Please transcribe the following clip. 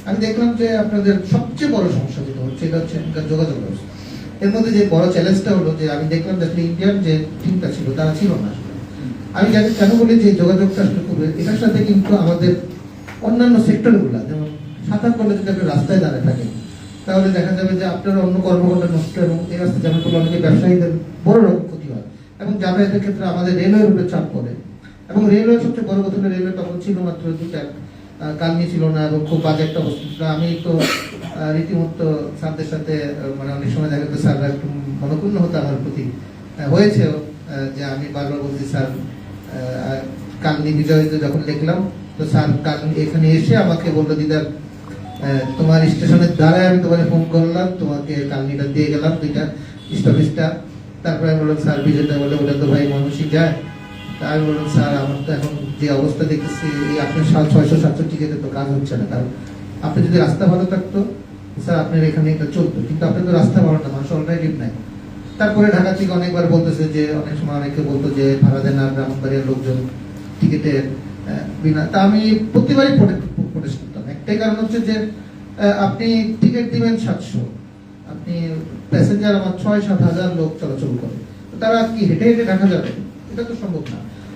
আমি দেখলাম যে আপনাদের সবচেয়ে বড় সমস্যা যেটা হচ্ছে এটা হচ্ছে এখানকার যোগাযোগ ব্যবস্থা। এর মধ্যে যে বড় চ্যালেঞ্জটা হলো যে আমি দেখলাম যে আসলে ইন্ডিয়ার যে টিমটা ছিল তারা ছিল না আসলে। আমি জানি কেন বলি যে যোগাযোগটা আসলে খুব, এটার সাথে কিন্তু আমাদের অন্যান্য সেক্টরগুলো, যেমন সাঁতার করলে যদি আপনি রাস্তায় দাঁড়িয়ে থাকেন তাহলে দেখা যাবে যে আপনার অন্য কর্মঘণ্টা নষ্ট, এবং এই রাস্তায় যেমন করলে অনেকে ব্যবসায়ীদের বড় রকম ক্ষতি হয়, এবং যাতায়াতের ক্ষেত্রে আমাদের রেলওয়ের উপরে চাপ পড়ে। এবং রেলওয়ে সবচেয়ে বড় কথা হলো রেলওয়ে তখন ছিল মাত্র দুটা, কালনি ছিল না, এবং খুব বাজে একটা অবস্থা ছিল। আমি তো রীতিমতো স্যারদের সাথে মানে অনেক সময় দেখা যেত স্যাররা একটু মনক্ষুণ্ণ হতো আমার প্রতি, হয়েছেও, যে আমি বারবার বলছি স্যার, কালনি বিজয়ীতে যখন লিখলাম তো স্যার কালনি এখানে এসে আমাকে বললো দিদার তোমার স্টেশনের দ্বারাই আমি তোমাকে ফোন করলাম, তোমাকে কালনিটা দিয়ে গেলাম দুইটা স্টপেজটা। তারপরে আমি বললাম স্যার বিজয়টা বলে ওটা তো ভাই মানুষই যায়। তা আমি বললাম স্যার আমার তো এখন যে অবস্থা দেখতেছি এই আপনার 600-700 টিকিটে তো কাজ হচ্ছে না, কারণ আপনি যদি রাস্তা ভালো থাকতো স্যার আপনার এখানে এটা চলতো, কিন্তু আপনি তো রাস্তা ভালো না, মানুষ অল্টারনেটিভ নাই। তারপরে ঢাকা থেকে অনেকবার বলতেছে যে অনেক সময় অনেকে বলতো যে ভাড়া দেন না ব্রাহ্মণবাড়িয়ার লোকজন টিকিটের বিনা। তা আমি প্রতিবারই প্রোটেস্ট করতাম, একটাই কারণ হচ্ছে যে আপনি টিকিট দিবেন 700, আপনি প্যাসেঞ্জার আমার 6-7 হাজার লোক চলাচল করে, তারা কি হেঁটে হেঁটে ঢাকা যাবে? এটা তো সম্ভব না।